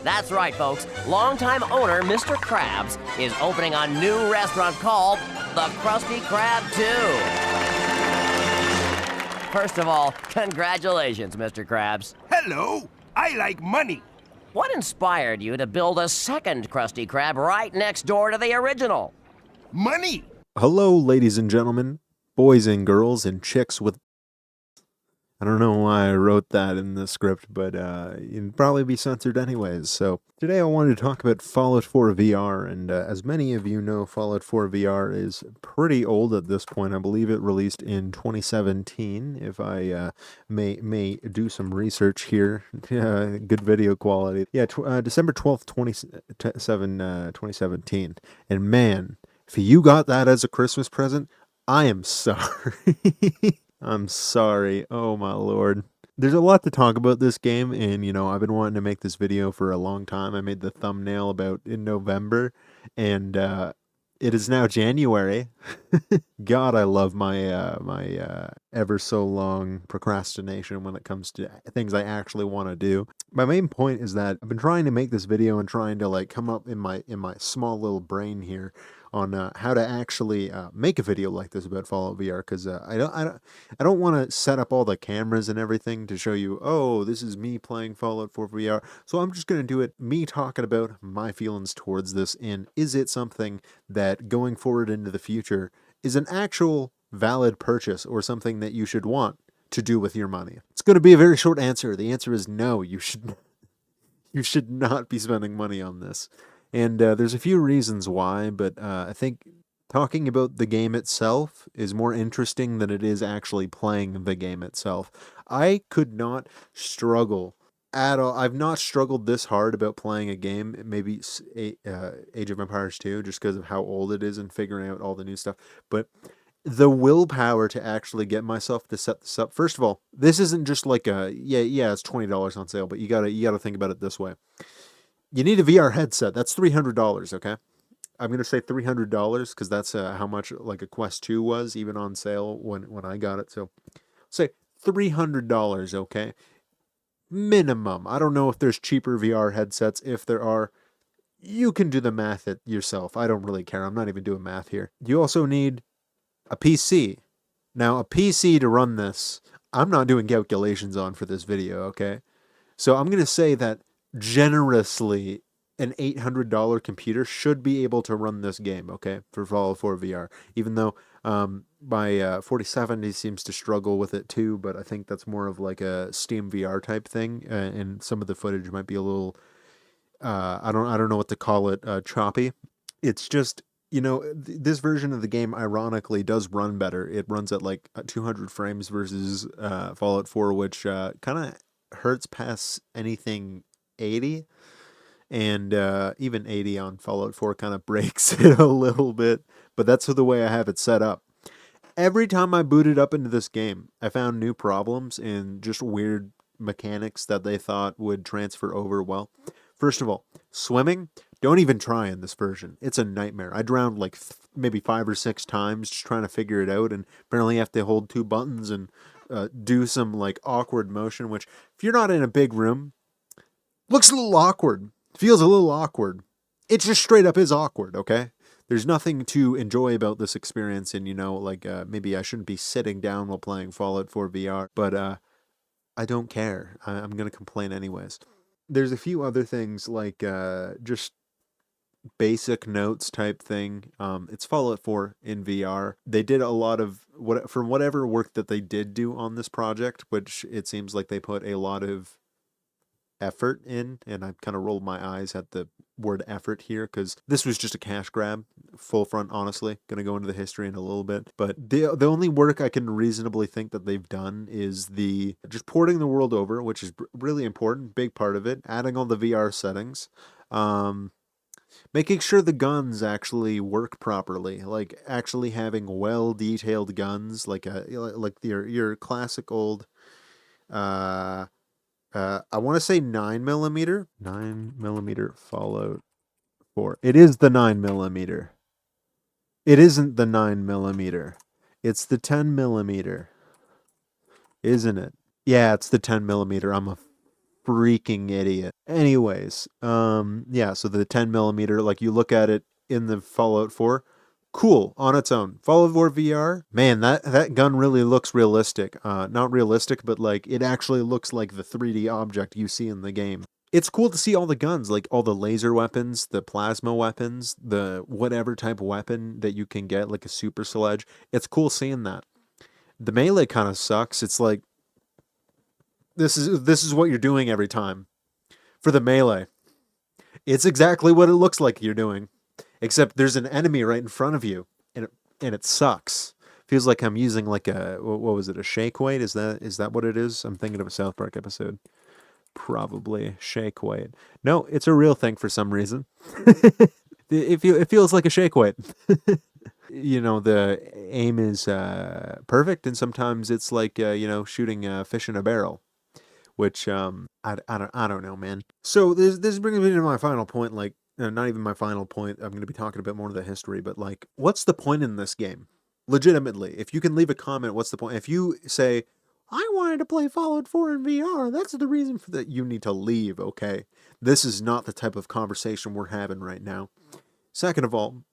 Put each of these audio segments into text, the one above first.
That's right, folks. Longtime owner Mr. Krabs is opening a new restaurant called the Krusty Krab 2. First of all, congratulations, Mr. Krabs. Hello, I like money. What inspired you to build a second Krusty Krab right next door to the original? Money. Hello, ladies and gentlemen, boys and girls, and chicks with... I don't know why I wrote that in the script, but it'd probably be censored anyways. So today I wanted to talk about Fallout 4 VR, and as many of you know, Fallout 4 VR is pretty old at this point. I believe it released in 2017, if I may do some research here. Good video quality. Yeah, December 12th, 2017. And man, if you got that as a Christmas present, I am sorry. I'm sorry. Oh my lord. There's a lot to talk about this game, and I've been wanting to make this video for a long time. I made the thumbnail about in November, and it is now January. God, I love my ever so long procrastination when it comes to things I actually want to do. My main point is that I've been trying to make this video and trying to come up in my small little brain here on how to actually make a video like this about Fallout VR, because I don't want to set up all the cameras and everything to show you, oh, this is me playing Fallout 4 VR. So I'm just going to do it, me talking about my feelings towards this, and is it something that going forward into the future is an actual valid purchase or something that you should want to do with your money? It's going to be a very short answer. The answer is no, you should not be spending money on this. And there's a few reasons why, but I think talking about the game itself is more interesting than it is actually playing the game itself. I could not struggle at all. I've not struggled this hard about playing a game, maybe Age of Empires 2, just because of how old it is and figuring out all the new stuff. But the willpower to actually get myself to set this up. First of all, this isn't just like it's $20 on sale, but you gotta think about it this way. You need a VR headset. That's $300, okay? I'm going to say $300 because that's how much like a Quest 2 was, even on sale when I got it. So say $300, okay? Minimum. I don't know if there's cheaper VR headsets. If there are, you can do the math yourself. I don't really care. I'm not even doing math here. You also need a PC. Now, a PC to run this, I'm not doing calculations on for this video, okay? So I'm going to say that generously an $800 computer should be able to run this game, okay, for Fallout 4 VR, even though my 4070 seems to struggle with it too, but I think that's more of like a Steam VR type thing, and some of the footage might be a little I don't know what to call it, choppy. It's just, this version of the game ironically does run better. It runs at like 200 frames versus Fallout 4, which kind of hurts past anything 80, and even 80 on Fallout 4 kind of breaks it a little bit, but that's the way I have it set up. Every time I booted up into this game, I found new problems and just weird mechanics that they thought would transfer over well. First of all, swimming, don't even try in this version. It's a nightmare. I drowned like maybe 5 or 6 times just trying to figure it out, and apparently you have to hold 2 buttons and do some like awkward motion, which if you're not in a big room, looks a little awkward. Feels a little awkward. It just straight up is awkward, okay? There's nothing to enjoy about this experience, and maybe I shouldn't be sitting down while playing Fallout 4 VR, but I don't care. I'm going to complain anyways. There's a few other things like just basic notes type thing. It's Fallout 4 in VR. They did a lot of from whatever work that they did do on this project, which it seems like they put a lot of effort in, and I kind of rolled my eyes at the word effort here because this was just a cash grab, full front, honestly. Gonna go into the history in a little bit, but the only work I can reasonably think that they've done is the just porting the world over, which is really important, big part of it, adding all the VR settings, making sure the guns actually work properly, like actually having well detailed guns, like your classic old I want to say 9mm. 9mm Fallout 4. It is the 9mm. It isn't the 9mm. It's the 10mm. Isn't it? Yeah, it's the 10mm. I'm a freaking idiot. Anyways, yeah, so the 10 millimeter, like you look at it in the Fallout 4, cool on its own. Fallout 4 VR, man, that gun really looks realistic. Not realistic, but like it actually looks like the 3D object you see in the game. It's cool to see all the guns, like all the laser weapons, the plasma weapons, the whatever type of weapon that you can get, like a super sledge. It's cool seeing that. The melee kind of sucks. It's like this is what you're doing every time for the melee. It's exactly what it looks like you're doing, except there's an enemy right in front of you, and it sucks. Feels like I'm using like a what was it, a shake weight? Is that what it is? I'm thinking of a South Park episode. Probably shake weight. No, it's a real thing for some reason. It feels like a shake weight. The aim is perfect, and sometimes it's like shooting a fish in a barrel, which I don't know, man. So this brings me to my final point. Like, not even my final point. I'm going to be talking a bit more of the history, but like, what's the point in this game? Legitimately, if you can leave a comment, what's the point? If you say, I wanted to play Fallout 4 in VR, that's the reason for that, you need to leave, okay? This is not the type of conversation we're having right now. Second of all,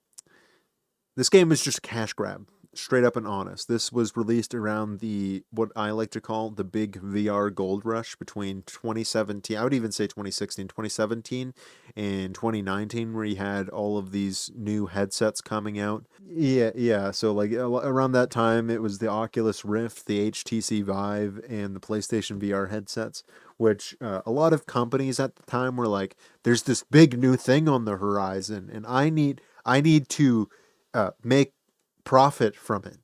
this game is just a cash grab, straight up and honest. This was released around what I like to call the big VR gold rush between 2017, I would even say 2016, 2017, and 2019, where you had all of these new headsets coming out. Yeah. So like around that time, it was the Oculus Rift, the HTC Vive, and the PlayStation VR headsets, which a lot of companies at the time were like, "There's this big new thing on the horizon, and I need to make profit from it."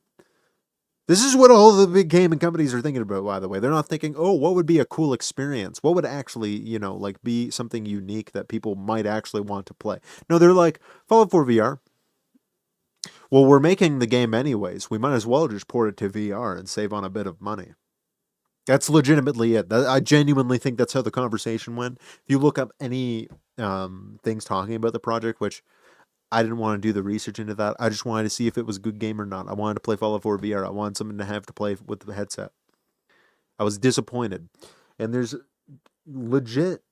This is what all the big gaming companies are thinking about, by the way. They're not thinking, oh, what would be a cool experience? What would actually, like be something unique that people might actually want to play? No, they're like, Fallout 4 VR. Well, we're making the game anyways. We might as well just port it to VR and save on a bit of money. That's legitimately it. I genuinely think that's how the conversation went. If you look up any things talking about the project, which I didn't want to do the research into that. I just wanted to see if it was a good game or not. I wanted to play Fallout 4 VR. I wanted something to have to play with the headset. I was disappointed. And there's legit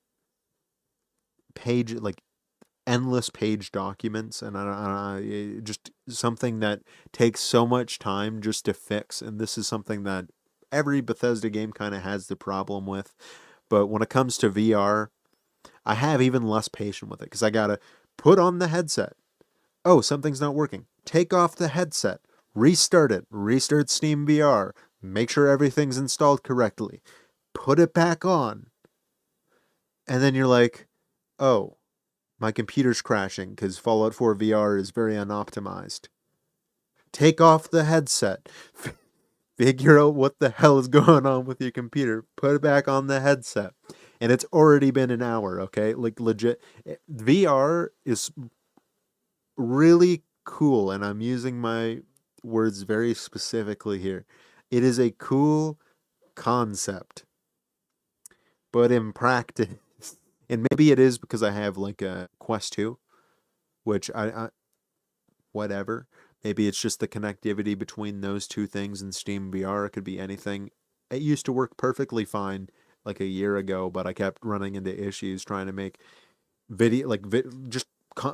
like endless page documents, and just something that takes so much time just to fix. And this is something that every Bethesda game kind of has the problem with. But when it comes to VR, I have even less patience with it because I got to put on the headset. Oh, something's not working. Take off the headset. Restart it. Restart Steam VR. Make sure everything's installed correctly. Put it back on. And then you're like, oh, my computer's crashing because Fallout 4 VR is very unoptimized. Take off the headset. Figure out what the hell is going on with your computer. Put it back on the headset. And it's already been an hour, okay? Like, legit. VR is really cool, and I'm using my words very specifically here. It is a cool concept, but in practice, and maybe it is because I have like a Quest 2, which I whatever. Maybe it's just the connectivity between those two things and Steam VR. It could be anything. It used to work perfectly fine like a year ago, but I kept running into issues trying to make video, like just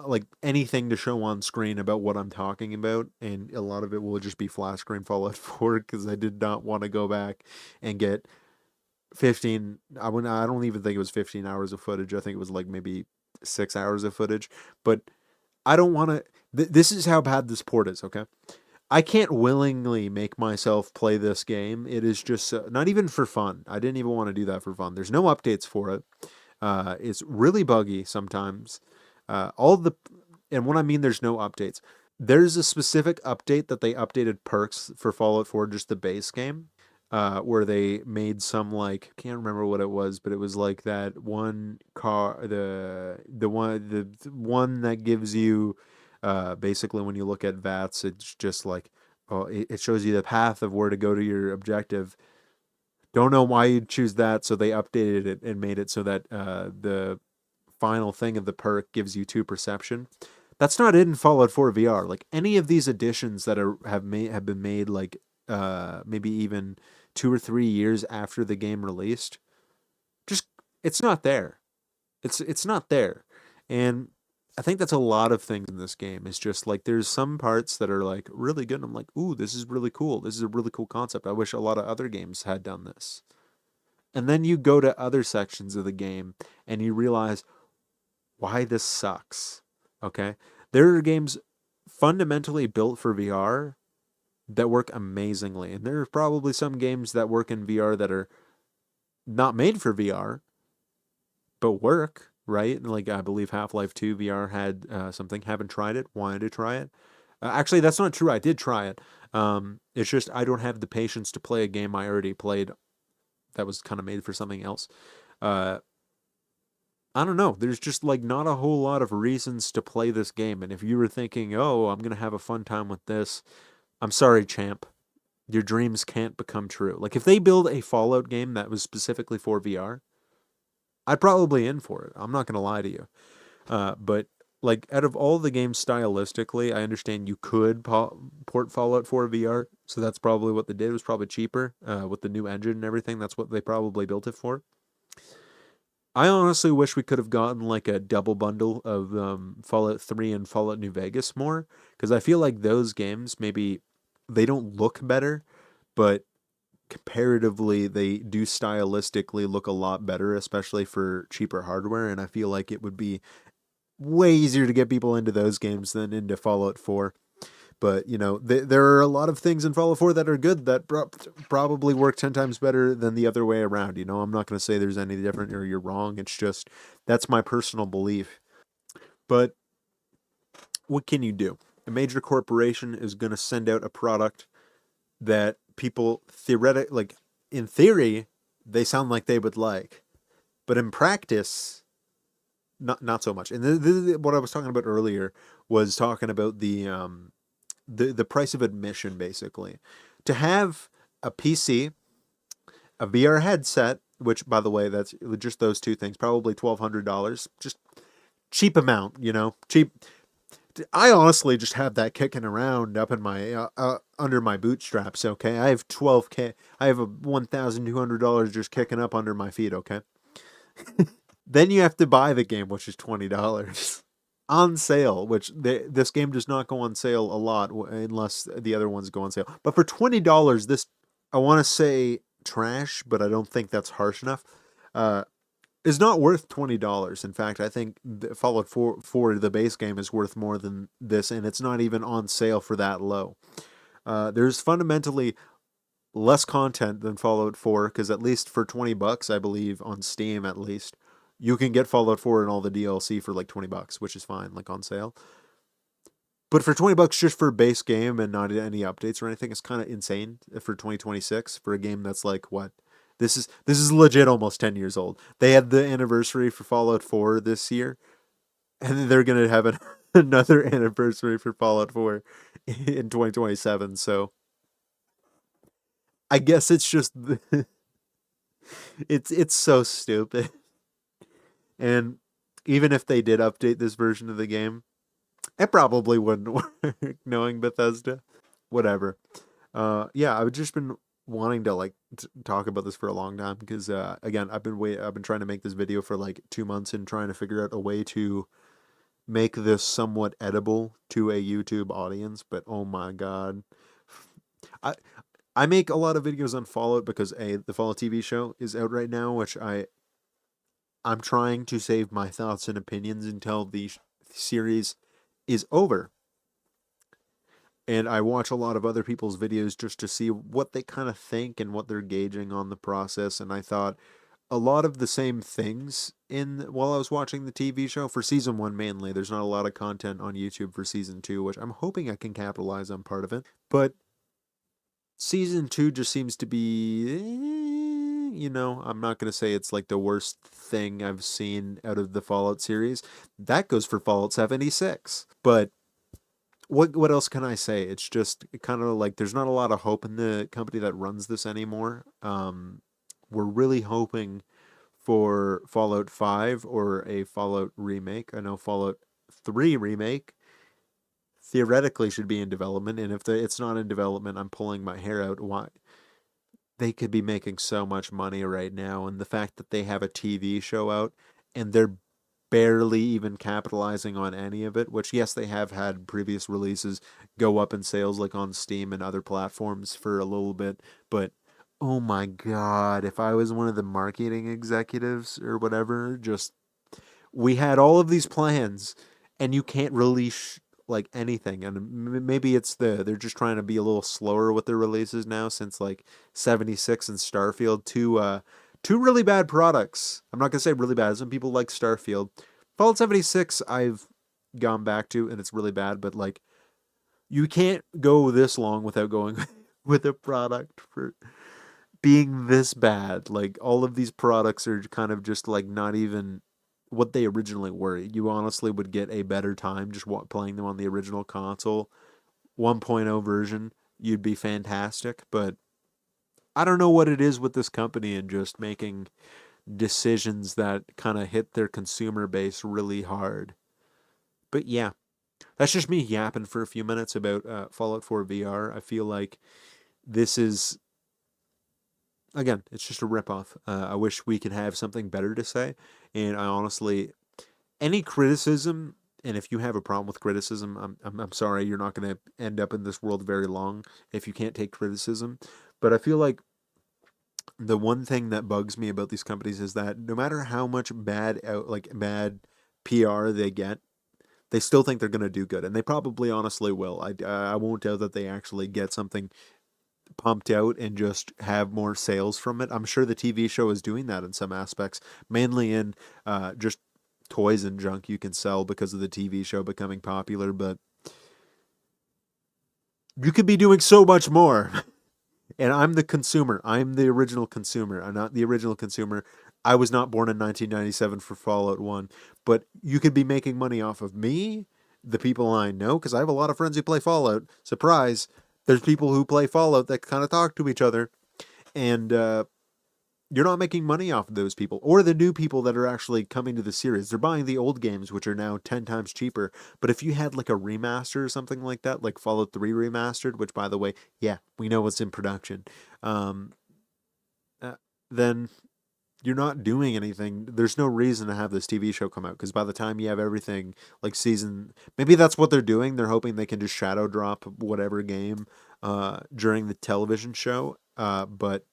like anything to show on screen about what I'm talking about, and a lot of it will just be flash screen Fallout 4 because I did not want to go back and get 15. I don't even think it was 15 hours of footage. I think it was like maybe 6 hours of footage, but I don't want to. This is how bad this port is. Okay, I can't willingly make myself play this game. It is just not even for fun. I didn't even want to do that for fun. There's no updates for it. It's really buggy sometimes. And when I mean there's no updates, there's a specific update that they updated perks for Fallout 4, just the base game, where they made some like, can't remember what it was, but it was like that one car, the one that gives you, basically when you look at VATS, it's just like, oh, it shows you the path of where to go to your objective. Don't know why you'd choose that, so they updated it and made it so that the final thing of the perk gives you 2 perception. That's not in Fallout 4 VR. Like any of these additions that have been made like maybe even 2 or 3 years after the game released, just It's not there. It's not there. And I think that's a lot of things in this game. It's just like there's some parts that are like really good. And I'm like, ooh, this is really cool. This is a really cool concept. I wish a lot of other games had done this. And then you go to other sections of the game and you realize why this sucks. Okay? There are games fundamentally built for VR that work amazingly. And there are probably some games that work in VR that are not made for VR, but work, right? Like I believe Half-Life 2 VR had something. Haven't tried it. Wanted to try it. Actually, that's not true. I did try it. It's just I don't have the patience to play a game I already played that was kind of made for something else. Uh, I don't know. There's just like not a whole lot of reasons to play this game. And if you were thinking, oh, I'm going to have a fun time with this, I'm sorry, champ. Your dreams can't become true. Like if they build a Fallout game that was specifically for VR, I'd probably in for it. I'm not going to lie to you. But like out of all the games stylistically, I understand you could port Fallout 4 VR. So that's probably what they did. It was probably cheaper with the new engine and everything. That's what they probably built it for. I honestly wish we could have gotten like a double bundle of Fallout 3 and Fallout New Vegas more, because I feel like those games maybe they don't look better, but comparatively they do stylistically look a lot better, especially for cheaper hardware, and I feel like it would be way easier to get people into those games than into Fallout 4. But you know, there are a lot of things in Fallout 4 that are good that probably work 10 times better than the other way around. You know, I'm not going to say there's any different or you're wrong. It's just that's my personal belief. But what can you do? A major corporation is going to send out a product that people theoretically, like in theory, they sound like they would like, but in practice, not so much. And what I was talking about earlier was talking about the price of admission, basically. To have a PC, a VR headset, which by the way, that's just those two things, probably $1,200, just cheap amount, you know, cheap. I honestly just have that kicking around up in my under my bootstraps. Okay, I have 12K. I have a $1,200 just kicking up under my feet. Okay, then you have to buy the game, which is $20 on sale. Which this game does not go on sale a lot unless the other ones go on sale. But for $20, this I want to say trash, but I don't think that's harsh enough. Uh, is not worth $20. In fact, I think Fallout 4, the base game, is worth more than this, and it's not even on sale for that low. There's fundamentally less content than Fallout 4, because at least for $20, I believe, on Steam at least, you can get Fallout 4 and all the DLC for like $20, which is fine, like on sale. But for $20 just for a base game and not any updates or anything, it's kind of insane for 2026 for a game that's like what? This is legit almost 10 years old. They had the anniversary for Fallout 4 this year, and then they're gonna have another anniversary for Fallout 4 in 2027. So I guess it's just it's so stupid. And even if they did update this version of the game, it probably wouldn't work knowing Bethesda. Whatever. Yeah, I've just been wanting to like talk about this for a long time because again, I've been trying to make this video for like 2 months and trying to figure out a way to make this somewhat edible to a YouTube audience, but oh my god. I I make a lot of videos on Fallout because the Fallout TV show is out right now, which I'm trying to save my thoughts and opinions until the series is over. And I watch a lot of other people's videos just to see what they kind of think and what they're gauging on the process. And I thought a lot of the same things in while I was watching the TV show for season 1 mainly. There's not a lot of content on YouTube for season 2, which I'm hoping I can capitalize on part of it. But season 2 just seems to be, I'm not going to say it's like the worst thing I've seen out of the Fallout series. That goes for Fallout 76. But what else can I say? It's just kind of like there's not a lot of hope in the company that runs this anymore. We're really hoping for Fallout 5 or a Fallout remake. I know Fallout 3 remake theoretically should be in development, and if it's not in development, I'm pulling my hair out. Why? they could be making so much money right now. And the fact that they have a TV show out and they're barely even capitalizing on any of it, which, yes, they have had previous releases go up in sales, like on Steam and other platforms for a little bit. But oh my God, if I was one of the marketing executives or whatever, just we had all of these plans and you can't release like anything. And maybe it's they're just trying to be a little slower with their releases now, since like 76 and Starfield, two really bad products. I'm not gonna say really bad. Some people like Starfield. Fallout 76 I've gone back to and it's really bad, but like you can't go this long without going with a product for being this bad. Like all of these products are kind of just like not even what they originally were. You honestly would get a better time just playing them on the original console 1.0 version. You'd be fantastic, but I don't know what it is with this company and just making decisions that kind of hit their consumer base really hard. But yeah, that's just me yapping for a few minutes about Fallout 4 VR. I feel like this is, again, it's just a ripoff. I wish we could have something better to say. And I honestly, any criticism, and if you have a problem with criticism, I'm sorry, you're not going to end up in this world very long if you can't take criticism. But I feel like the one thing that bugs me about these companies is that no matter how much bad PR they get, they still think they're going to do good, and they probably honestly will. I won't doubt that they actually get something pumped out and just have more sales from it. I'm sure the TV show is doing that in some aspects, mainly in just toys and junk you can sell because of the TV show becoming popular, but you could be doing so much more. And I'm the consumer. I'm the original consumer. I'm not the original consumer. I was not born in 1997 for Fallout 1, but you could be making money off of me, the people I know, because I have a lot of friends who play Fallout. Surprise! There's people who play Fallout that kind of talk to each other, and you're not making money off of those people or the new people that are actually coming to the series. They're buying the old games, which are now 10 times cheaper. But if you had like a remaster or something like that, like Fallout 3 remastered, which by the way, yeah, we know it's in production, um, then you're not doing anything. There's no reason to have this TV show come out because by the time you have everything like maybe that's what they're doing. They're hoping they can just shadow drop whatever game during the television show. But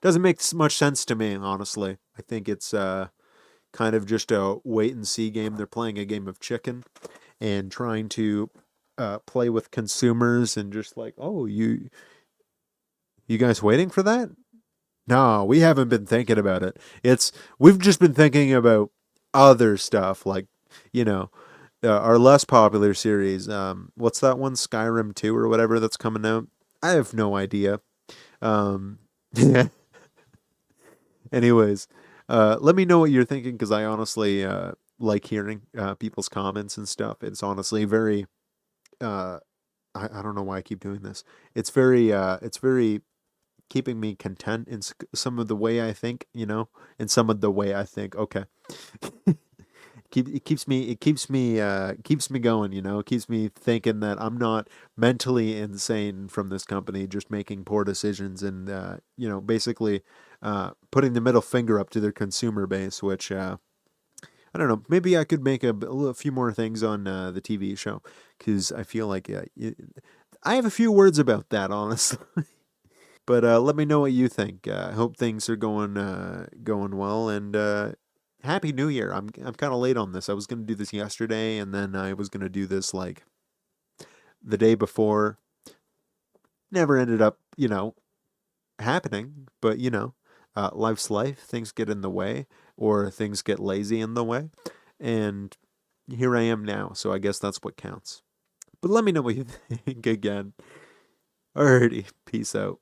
doesn't make much sense to me, honestly. I think it's kind of just a wait and see game. They're playing a game of chicken and trying to play with consumers and just like, oh, you guys waiting for that? No, we haven't been thinking about it. We've just been thinking about other stuff like, you know, our less popular series. What's that one? Skyrim 2 or whatever that's coming out? I have no idea. Um, Anyways, let me know what you're thinking because I honestly like hearing people's comments and stuff. It's honestly very. Uh, I don't know why I keep doing this. It's very keeping me content in some of the way I think. In some of the way I think. Okay. It keeps me going, it keeps me thinking that I'm not mentally insane from this company just making poor decisions and basically putting the middle finger up to their consumer base, which I don't know, maybe I could make a few more things on the TV show because I feel like I have a few words about that, honestly. But let me know what you think. I hope things are going well, and Happy New Year. I'm kind of late on this. I was gonna do this yesterday, and then I was gonna do this like the day before. Never ended up, happening. But life's life. Things get in the way, or things get lazy in the way, and here I am now. So I guess that's what counts. But let me know what you think again. Alrighty, peace out.